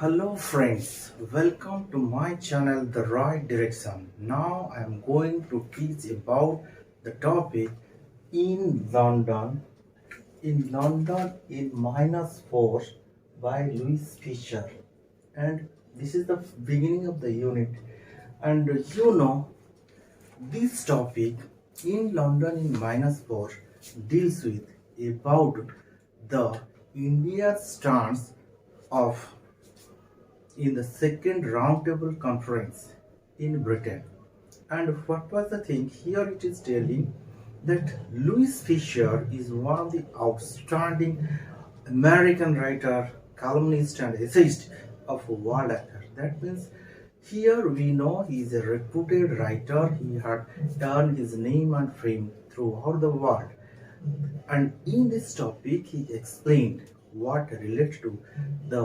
Hello friends, welcome to my channel The Right Direction. Now I am going to teach about the topic in London in -4 by Louis Fischer, and this is the beginning of the unit. And this topic in London in -4 deals with about the India's stance of in the second roundtable conference in Britain. And what was the thing? Here it is telling that Louis Fischer is one of the outstanding American writer, columnist, and essayist of world affair. That means here we know he is a reputed writer. He had earned his name and fame throughout the world. And in this topic, he explained what relates to the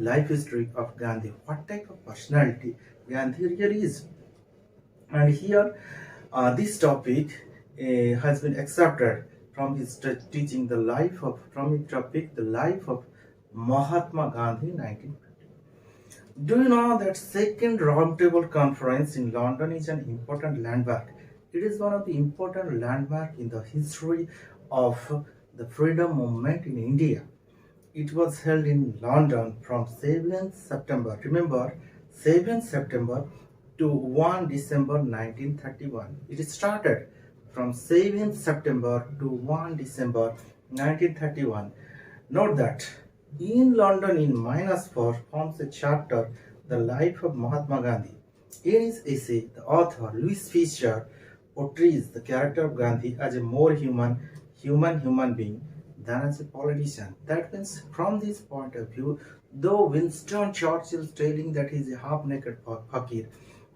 life history of Gandhi, what type of personality Gandhi really is. And here, this topic has been accepted from his teaching the life of, from his topic, the life of Mahatma Gandhi, 1950. Do you know that second roundtable conference in London is an important landmark? It is one of the important landmarks in the history of the freedom movement in India. It was held in London from 7th September, remember, 7th September to 1 December 1931. It started from 7th September to 1 December 1931. Note that in London in -4 forms a chapter, The Life of Mahatma Gandhi. In his essay, the author Louis Fischer portrays the character of Gandhi as a more human being than as a politician. That means from this point of view, though Winston Churchill is telling that he is a half-naked fakir,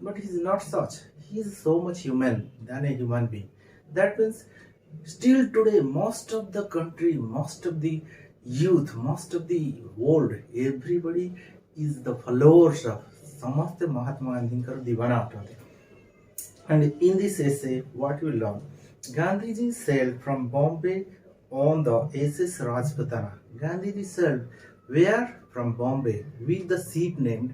but he is not such. He is so much human than a human being. That means still today, most of the country, most of the youth, most of the world, everybody is the followers of Samaste Mahatma Gandhi Divana. And in this essay, what we learn, Gandhiji sailed from Bombay on the SS Rajputana. Gandhiji sailed where? From Bombay with the ship named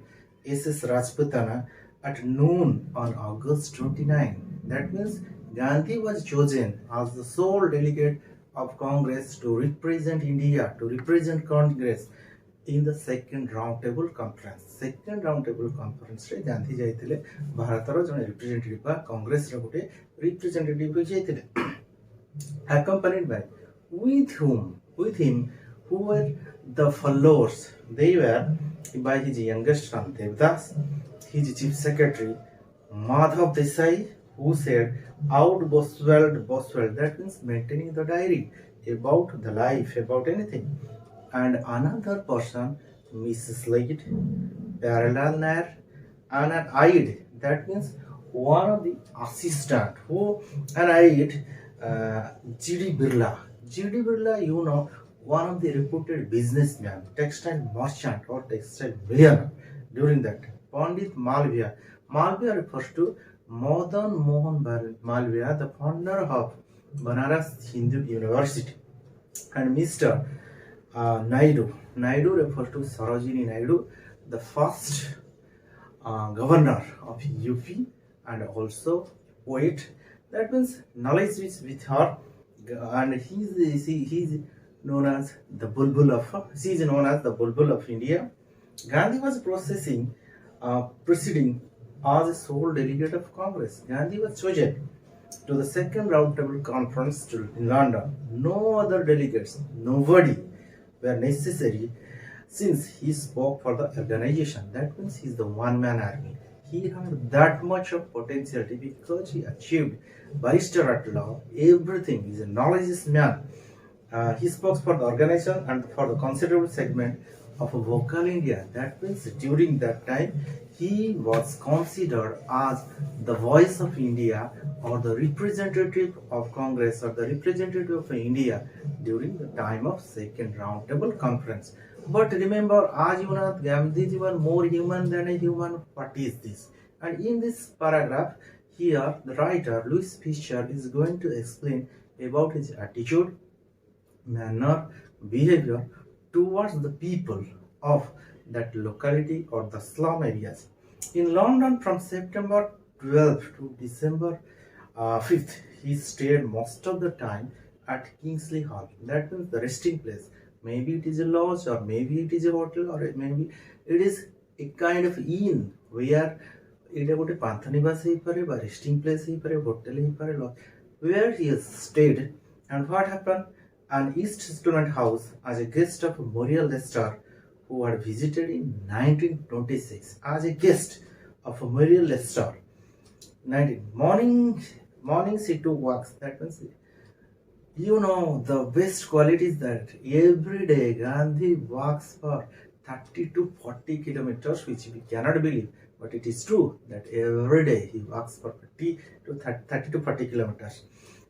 SS Rajputana at noon on August 29. That means Gandhi was chosen as the sole delegate of Congress to represent India, to represent Congress in the second roundtable conference. Second roundtable conference रे गांधी जाइथिले भारतर जने representative बा कांग्रेस रे गोटे representative जाइथिले accompanied by with him who were the followers. They were by his youngest son Devdas, his chief secretary Madhav Desai, who said out Boswell, that means maintaining the diary about the life, about anything. And another person, Mrs. Slade, Parallel Nair, and an aide, that means one of the assistant who, an aide, G.D. Birla. G.D. Birla, you know, one of the reputed businessmen, textile merchant or textile millionaire during that time. Pandit Malviya. Malviya refers to Madan Mohan Malviya, the founder of Banaras Hindu University. And Mr. Naidu. Naidu refers to Sarojini Naidu, the first governor of UP and also poet. That means knowledge is with her, and he's known as the Bulbul of. She is known as the Bulbul of India. Gandhi was proceeding as a sole delegate of Congress. Gandhi was chosen to the second roundtable conference in London. No other delegates, nobody were necessary since he spoke for the organization. That means he is the one-man army. He had that much of potentiality because he achieved barrister at law, everything. He is a knowledgeable man. He spoke for the organization and for the considerable segment of vocal India. That means during that time, he was considered as the voice of India or the representative of Congress or the representative of India during the time of second roundtable conference. But remember, as you know, Gandhiji was more human than a human. What is this? And in this paragraph, here the writer Louis Fischer is going to explain about his attitude, manner, behavior towards the people of that locality or the slum areas. In London from September 12th to December 5th, he stayed most of the time at Kingsley Hall. That means the resting place. Maybe it is a lodge, or maybe it is a hotel, or maybe it is a kind of inn where it गोटे पांथनिवास हो पारे बा resting place हो पारे hotel हो पारे where he has stayed. And what happened? An East Student House as a guest of Muriel Lester, who had visited in 1926 as a guest of Muriel Lester. 19 morning she took walks. That means, the best quality is that every day Gandhi walks for 30 to 40 kilometers, which we cannot believe, but it is true that every day he walks for 30 to 40 kilometers.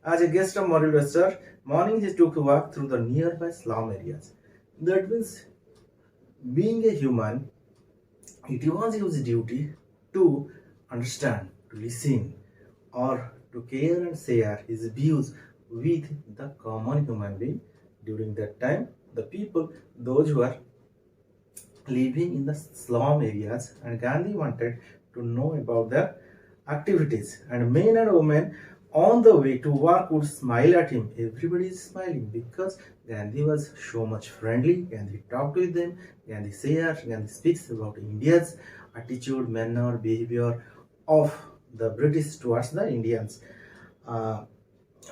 As a guest of Muriel Lester, morning he took a walk through the nearby slum areas. That means, being a human, it was his duty to understand, to listen, or to care and share his views with the common human being. During that time, the people, those who are living in the slum areas, and Gandhi wanted to know about their activities. And men and women on the way to work would smile at him. Everybody is smiling because Gandhi was so much friendly. Gandhi talked with them, Gandhi shares, Gandhi speaks about India's attitude, manner, behavior of the British towards the Indians.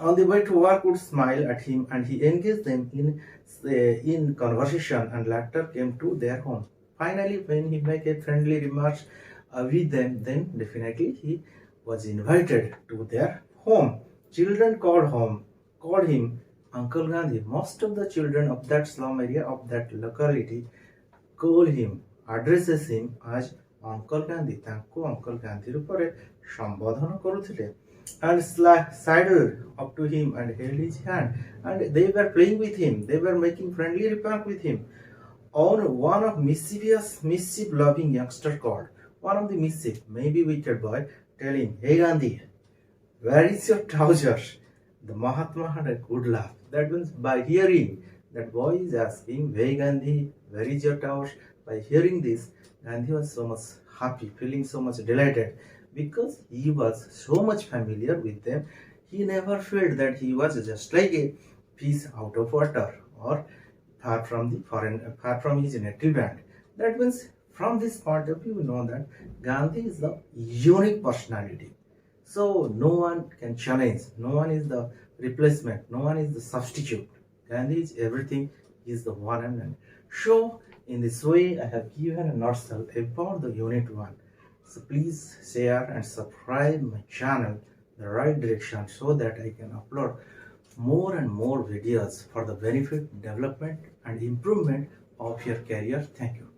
On the way to work would smile at him, and he engaged them in conversation, and later came to their home. Finally, when he made a friendly remarks with them, then definitely he was invited to their home. Children called him Uncle Gandhi. Most of the children of that slum area, of that locality, addresses him as Uncle Gandhi. तांको Uncle Gandhi रूपरे संबोधन करुथिले, and sidled up to him and held his hand, and they were playing with him. They were making friendly remark with him. On one of mischief-loving youngster called, one of the mischief, maybe wicked boy, telling, "Hey Gandhi, where is your trousers?" The Mahatma had a good laugh. That means, by hearing that boy is asking, "Hey Gandhi, where is your trousers?" By hearing this, Gandhi was so much happy, feeling so much delighted, because he was so much familiar with them. He never felt that he was just like a fish out of water, or far from his native land. That means, from this point of view, we know that Gandhi is the unique personality. So no one can challenge, no one is the replacement, no one is the substitute. Gandhi is everything, he is the one and only. So in this way, I have given a nutshell about the Unit 1. So please share and subscribe my channel, The Right Direction, so that I can upload more and more videos for the benefit, development and improvement of your career. Thank you.